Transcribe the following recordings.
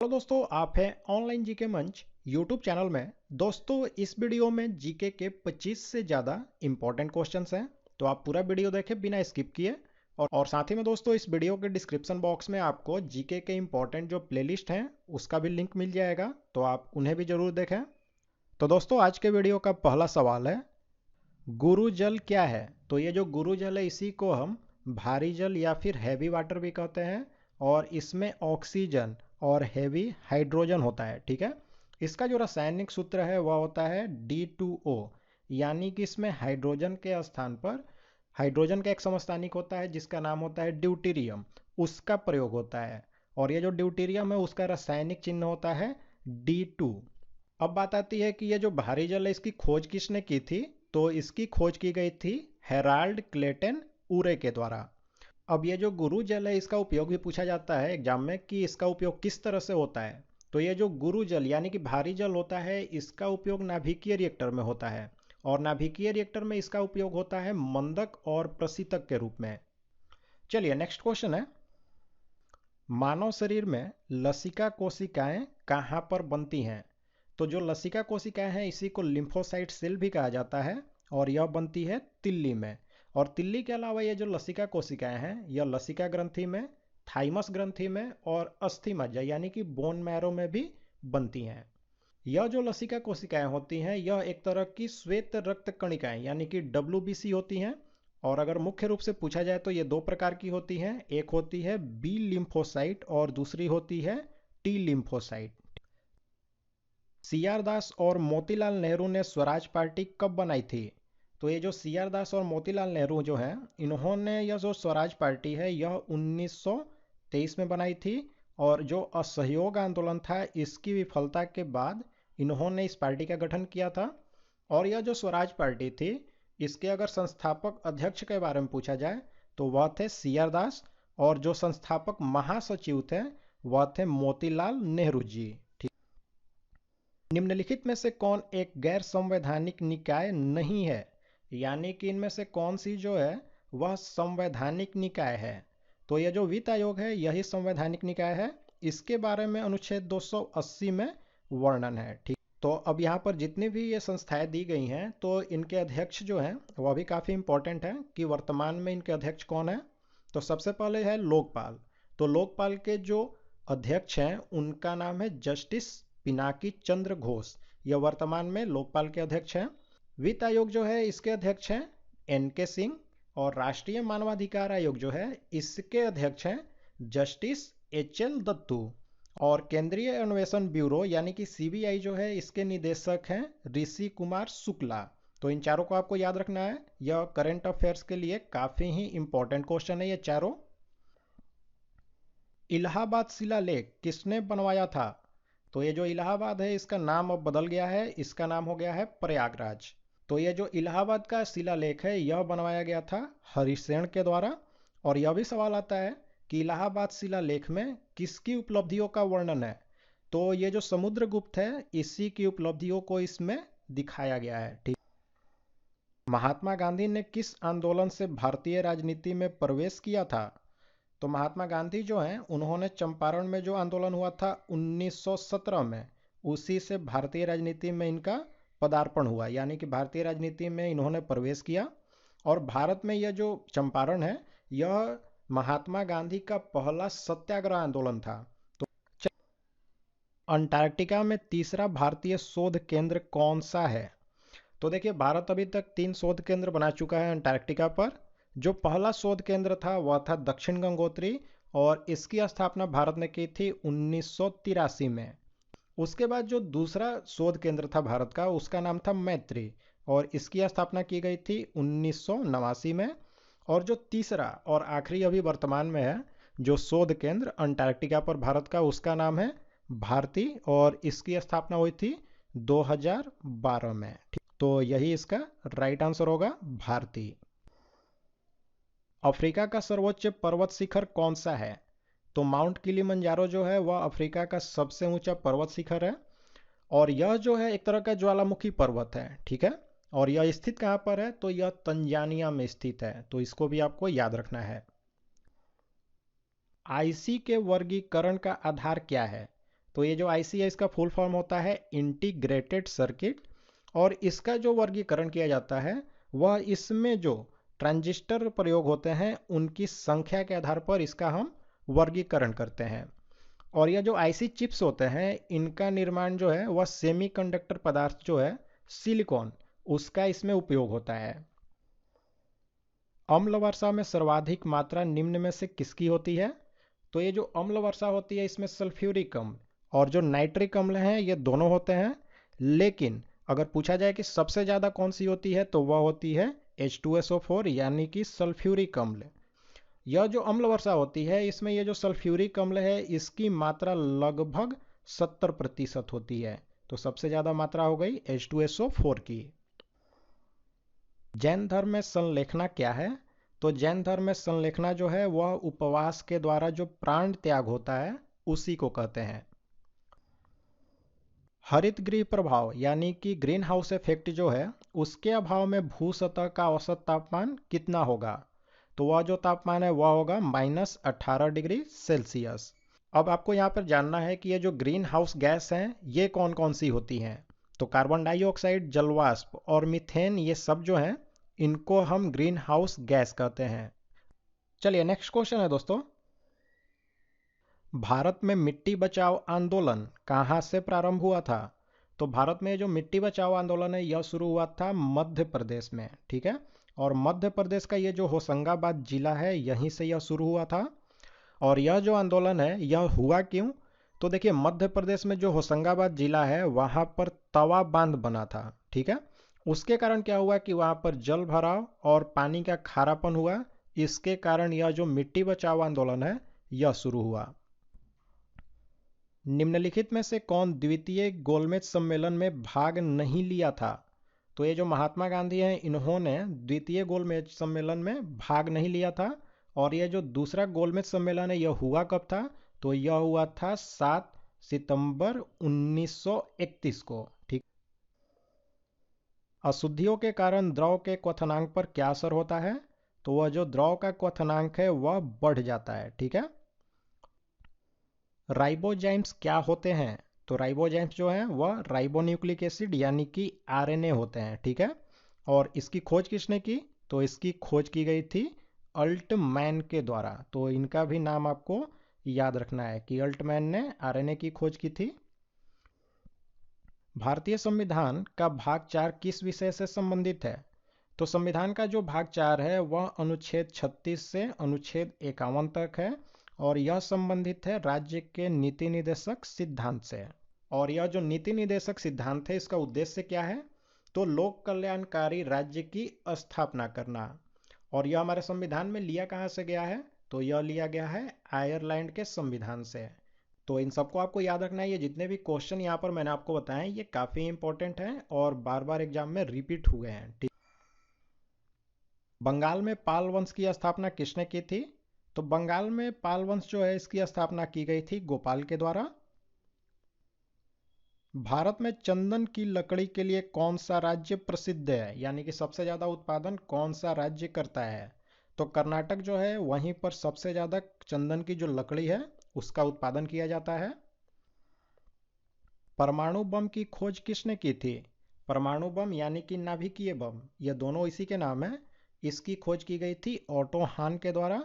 Hello दोस्तों, आप हैं ऑनलाइन जीके मंच यूट्यूब चैनल में। दोस्तों, इस वीडियो में जीके के 25 से ज़्यादा इंपॉर्टेंट क्वेश्चंस हैं, तो आप पूरा वीडियो देखें बिना स्किप किए। और साथ ही में दोस्तों, इस वीडियो के डिस्क्रिप्शन बॉक्स में आपको जीके के इंपॉर्टेंट जो प्लेलिस्ट हैं उसका भी लिंक मिल जाएगा, तो आप उन्हें भी ज़रूर देखें। तो दोस्तों, आज के वीडियो का पहला सवाल है, गुरु जल क्या है? तो ये जो गुरु जल है इसी को हम भारी जल या फिर हैवी वाटर भी कहते हैं, और इसमें ऑक्सीजन और हैवी हाइड्रोजन होता है। ठीक है, इसका जो रासायनिक सूत्र है वह होता है D2O, यानी कि इसमें हाइड्रोजन के स्थान पर हाइड्रोजन का एक समस्थानिक होता है जिसका नाम होता है ड्यूटेरियम, उसका प्रयोग होता है। और ये जो ड्यूटेरियम है उसका रासायनिक चिन्ह होता है D2। अब बात आती है कि ये जो भारी जल है इसकी खोज किसने की थी? तो इसकी खोज की गई थी हेराल्ड क्लेटन ऊरे के द्वारा। अब ये जो गुरु जल है इसका उपयोग भी पूछा जाता है एग्जाम में कि इसका उपयोग किस तरह से होता है। तो ये जो गुरु जल यानी कि भारी जल होता है इसका उपयोग नाभिकीय रिएक्टर में होता है, और नाभिकीय रिएक्टर में इसका उपयोग होता है मंदक और प्रशीतक के रूप में। चलिए नेक्स्ट क्वेश्चन है, मानव शरीर में लसिका कोशिकाएं कहाँ पर बनती हैं? तो जो लसिका कोशिकाएं हैं इसी को लिम्फोसाइट सेल भी कहा जाता है, और यह बनती है तिल्ली में। और तिल्ली के अलावा ये जो लसिका कोशिकाएं हैं यह लसिका ग्रंथि में, थाइमस ग्रंथि में और अस्थि मज्जा यानी कि बोन मैरो में भी बनती हैं। यह जो लसिका कोशिकाएं होती हैं यह एक तरह की श्वेत रक्त कणिकाएं यानी कि WBC होती हैं। और अगर मुख्य रूप से पूछा जाए तो ये दो प्रकार की होती हैं, एक होती है बी लिम्फोसाइट और दूसरी होती है टी लिम्फोसाइट। सीआर दास और मोतीलाल नेहरू ने स्वराज पार्टी कब बनाई थी? तो ये जो सीआर दास और मोतीलाल नेहरू जो हैं इन्होंने यह जो स्वराज पार्टी है यह 1923 में बनाई थी। और जो असहयोग आंदोलन था इसकी विफलता के बाद इन्होंने इस पार्टी का गठन किया था। और यह जो स्वराज पार्टी थी इसके अगर संस्थापक अध्यक्ष के बारे में पूछा जाए तो वह थे सीआर दास, और जो संस्थापक महासचिव थे वह थे मोतीलाल नेहरू जी। निम्नलिखित में से कौन एक गैर संवैधानिक निकाय नहीं है? यानी कि इनमें से कौन सी जो है वह संवैधानिक निकाय है? तो यह जो वित्त आयोग है यही संवैधानिक निकाय है, इसके बारे में अनुच्छेद 280 में वर्णन है। ठीक, तो अब यहाँ पर जितनी भी ये संस्थाएं दी गई हैं तो इनके अध्यक्ष जो हैं वह भी काफ़ी इंपॉर्टेंट है कि वर्तमान में इनके अध्यक्ष कौन है। तो सबसे पहले है लोकपाल। तो लोकपाल के जो अध्यक्ष हैं उनका नाम है जस्टिस पिनाकी चंद्र घोष, यह वर्तमान में लोकपाल के अध्यक्ष हैं। वित्त आयोग जो है इसके अध्यक्ष हैं NK सिंह, और राष्ट्रीय मानवाधिकार आयोग जो है इसके अध्यक्ष हैं जस्टिस HL दत्तू। और केंद्रीय अन्वेषण ब्यूरो यानी कि CBI जो है इसके निदेशक हैं ऋषि कुमार शुक्ला। तो इन चारों को आपको याद रखना है, यह करंट अफेयर्स के लिए काफ़ी ही इंपॉर्टेंट क्वेश्चन है ये चारों। इलाहाबाद शिलालेख किसने बनवाया था? तो ये जो इलाहाबाद है इसका नाम अब बदल गया है, इसका नाम हो गया है प्रयागराज। तो ये जो इलाहाबाद का शिलालेख है यह बनवाया गया था हरिसेन के द्वारा। और यह भी सवाल आता है कि इलाहाबाद शिलालेख में किसकी उपलब्धियों का वर्णन है? तो ये जो समुद्रगुप्त है इसी की उपलब्धियों को इसमें दिखाया गया है। ठीक, महात्मा गांधी ने किस आंदोलन से भारतीय राजनीति में प्रवेश किया था? तो महात्मा गांधी जो हैं उन्होंने चंपारण में जो आंदोलन हुआ था 1917 में, उसी से भारतीय राजनीति में इनका पदार्पण हुआ, यानी कि भारतीय राजनीति में इन्होंने प्रवेश किया। और भारत में यह जो चंपारण है यह महात्मा गांधी का पहला सत्याग्रह आंदोलन था। तो अंटार्कटिका में तीसरा भारतीय शोध केंद्र कौन सा है? तो देखिए, भारत अभी तक 3 शोध केंद्र बना चुका है अंटार्कटिका पर। जो पहला शोध केंद्र था वह था दक्षिण गंगोत्री, और इसकी स्थापना भारत ने की थी 1983 में। उसके बाद जो दूसरा शोध केंद्र था भारत का उसका नाम था मैत्री, और इसकी स्थापना की गई थी 1989 में। और जो तीसरा और आखिरी अभी वर्तमान में है जो शोध केंद्र अंटार्कटिका पर भारत का, उसका नाम है भारती, और इसकी स्थापना हुई थी 2012 में। तो यही इसका राइट आंसर होगा भारती। अफ्रीका का सर्वोच्च पर्वत शिखर कौन सा है? तो माउंट किलिमंजारो जो है वह अफ्रीका का सबसे ऊंचा पर्वत शिखर है, और यह जो है एक तरह का ज्वालामुखी पर्वत है। ठीक है, और यह स्थित कहाँ पर है? तो यह तंजानिया में स्थित है, तो इसको भी आपको याद रखना है। IC के वर्गीकरण का आधार क्या है? तो ये जो आईसी है इसका फुल फॉर्म होता है इंटीग्रेटेड सर्किट। और इसका जो वर्गीकरण किया जाता है वह इसमें जो ट्रांजिस्टर प्रयोग होते हैं उनकी संख्या के आधार पर इसका हम वर्गीकरण करते हैं। और यह जो आईसी चिप्स होते हैं इनका निर्माण जो है वह सेमीकंडक्टर पदार्थ जो है सिलिकॉन, उसका इसमें उपयोग होता है। अम्ल वर्षा में सर्वाधिक मात्रा निम्न में से किसकी होती है? तो ये जो अम्ल वर्षा होती है इसमें सल्फ्यूरिक अम्ल और जो नाइट्रिक अम्ल हैं ये दोनों होते हैं। लेकिन अगर पूछा जाए कि सबसे ज़्यादा कौन सी होती है तो वह होती है H2SO4 यानी कि सल्फ्यूरिक अम्ल। यह जो अम्ल वर्षा होती है इसमें ये जो सल्फ्यूरिक अम्ल है इसकी मात्रा लगभग 70% होती है। तो सबसे ज़्यादा मात्रा हो गई H2SO4 की। जैन धर्म में संलेखना क्या है? तो जैन धर्म में संलेखना जो है वह उपवास के द्वारा जो प्राण त्याग होता है उसी को कहते हैं। हरित गृह प्रभाव यानी कि ग्रीन हाउस इफेक्ट जो है उसके अभाव में भू सतह का औसत तापमान कितना होगा? तो वह जो तापमान है वह होगा -18 डिग्री सेल्सियस। अब आपको यहाँ पर जानना है कि ये जो ग्रीन हाउस गैस हैं ये कौन कौन सी होती हैं। तो कार्बन डाइऑक्साइड, जलवाष्प और मीथेन ये सब जो हैं इनको हम ग्रीन हाउस गैस कहते हैं। चलिए नेक्स्ट क्वेश्चन है दोस्तों, भारत में मिट्टी बचाओ आंदोलन कहाँ से प्रारंभ हुआ था? तो भारत में जो मिट्टी बचाओ आंदोलन है यह शुरू हुआ था मध्य प्रदेश में, ठीक है। और मध्य प्रदेश का ये जो होशंगाबाद जिला है यहीं से यह शुरू हुआ था। और यह जो आंदोलन है यह हुआ क्यों? तो देखिए मध्य प्रदेश में जो होशंगाबाद जिला है वहाँ पर तवा बांध बना था, ठीक है। उसके कारण क्या हुआ कि वहाँ पर जल भराव और पानी का खारापन हुआ, इसके कारण यह जो मिट्टी बचाओ आंदोलन है यह शुरू हुआ। निम्नलिखित में से कौन द्वितीय गोलमेज सम्मेलन में भाग नहीं लिया था? तो ये जो महात्मा गांधी हैं इन्होंने द्वितीय गोलमेज सम्मेलन में भाग नहीं लिया था। और ये जो दूसरा गोलमेज सम्मेलन है यह हुआ कब था? तो यह हुआ था 7 सितंबर 1931 को, ठीक। अशुद्धियों के कारण द्रव के क्वथनांक पर क्या असर होता है? तो वह जो द्रव का क्वथनांक है वह बढ़ जाता है, ठीक है। राइबोजाइम्स क्या होते हैं? तो राइबोजाइम्स जो हैं वह राइबोन्यूक्लिक एसिड यानी कि आरएनए होते हैं, ठीक है। और इसकी खोज किसने की? तो इसकी खोज की गई थी अल्टमैन के द्वारा। तो इनका भी नाम आपको याद रखना है कि अल्टमैन ने आरएनए की खोज की थी। भारतीय संविधान का भाग 4 किस विषय से संबंधित है? तो संविधान का जो भाग 4 है वह अनुच्छेद 36 से अनुच्छेद 51 तक है और यह संबंधित है राज्य के नीति निदेशक सिद्धांत से। और यह जो नीति निदेशक सिद्धांत है इसका उद्देश्य क्या है? तो लोक कल्याणकारी राज्य की स्थापना करना। और यह हमारे संविधान में लिया कहाँ से गया है? तो यह लिया गया है आयरलैंड के संविधान से। तो इन सबको आपको याद रखना है। ये जितने भी क्वेश्चन यहाँ पर मैंने आपको बताए ये काफ़ी इंपॉर्टेंट हैं और बार बार एग्जाम में रिपीट हुए हैं, ठीक। बंगाल में पाल वंश की स्थापना किसने की थी? तो बंगाल में पाल वंश जो है इसकी स्थापना की गई थी गोपाल के द्वारा। भारत में चंदन की लकड़ी के लिए कौन सा राज्य प्रसिद्ध है, यानी कि सबसे ज़्यादा उत्पादन कौन सा राज्य करता है? तो कर्नाटक जो है वहीं पर सबसे ज़्यादा चंदन की जो लकड़ी है उसका उत्पादन किया जाता है। परमाणु बम की खोज किसने की थी? परमाणु बम यानी कि नाभिकीय बम, ये दोनों इसी के नाम है। इसकी खोज की गई थी ओटो हान के द्वारा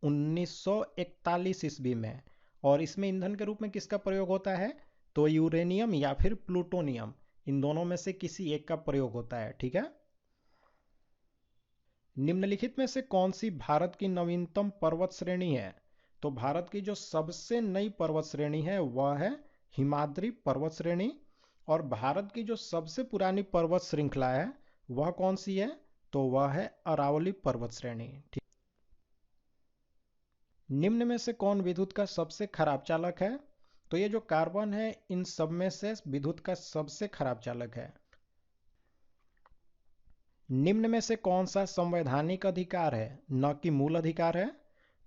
1941 ईस्वी में। और इसमें ईंधन के रूप में किसका प्रयोग होता है? तो यूरेनियम या फिर प्लूटोनियम, इन दोनों में से किसी एक का प्रयोग होता है, ठीक है। निम्नलिखित में से कौन सी भारत की नवीनतम पर्वत श्रेणी है? तो भारत की जो सबसे नई पर्वत श्रेणी है वह है हिमाद्री पर्वत श्रेणी। और भारत की जो सबसे पुरानी पर्वत श्रृंखला है वह कौन सी है? तो वह है अरावली पर्वत श्रेणी, ठीक। निम्न में से कौन विद्युत का सबसे खराब चालक है? तो ये जो कार्बन है इन सब में से विद्युत का सबसे खराब चालक है। निम्न में से कौन सा संवैधानिक अधिकार है न कि मूल अधिकार है?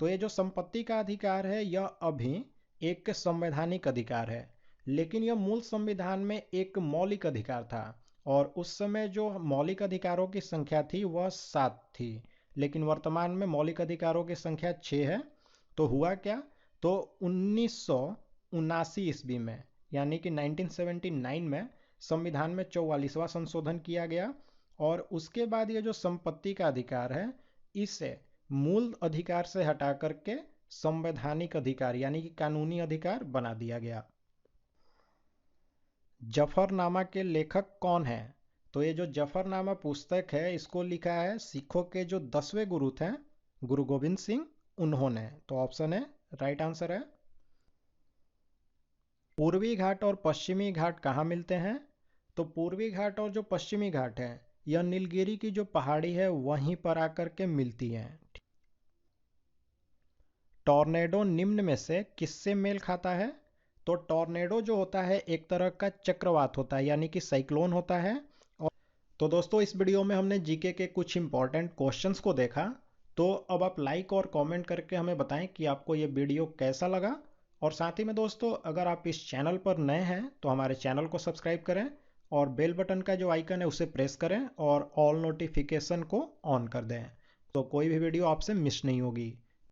तो ये जो संपत्ति का अधिकार है यह अभी एक संवैधानिक अधिकार है, लेकिन यह मूल संविधान में एक मौलिक अधिकार था। और उस समय जो मौलिक अधिकारों की संख्या थी वह 7 थी, लेकिन वर्तमान में मौलिक अधिकारों की संख्या 6 है। तो हुआ क्या? तो 1979 ईस्वी में यानी कि 1979 में संविधान में 44वां संशोधन किया गया और उसके बाद ये जो संपत्ति का अधिकार है इसे मूल अधिकार से हटा करके संवैधानिक अधिकार यानी कि कानूनी अधिकार बना दिया गया। जफरनामा के लेखक कौन है? तो ये जो जफरनामा पुस्तक है इसको लिखा है सिखों के जो 10वें गुरु थे गुरु गोविंद सिंह, उन्होंने। तो ऑप्शन है राइट आंसर है। पूर्वी घाट और पश्चिमी घाट कहाँ मिलते हैं? तो पूर्वी घाट और जो पश्चिमी घाट है यह नीलगिरी की जो पहाड़ी है वहीं पर आकर के मिलती हैं। टॉर्नेडो निम्न में से किससे मेल खाता है? तो टॉर्नेडो जो होता है एक तरह का चक्रवात होता है यानी कि साइक्लोन होता है। और तो दोस्तों इस वीडियो में हमने जीके के कुछ इंपॉर्टेंट क्वेश्चंस को देखा। तो अब आप लाइक और कमेंट करके हमें बताएं कि आपको ये वीडियो कैसा लगा। और साथ ही में दोस्तों अगर आप इस चैनल पर नए हैं तो हमारे चैनल को सब्सक्राइब करें और बेल बटन का जो आइकन है उसे प्रेस करें और ऑल नोटिफिकेशन को ऑन कर दें तो कोई भी वीडियो आपसे मिस नहीं होगी।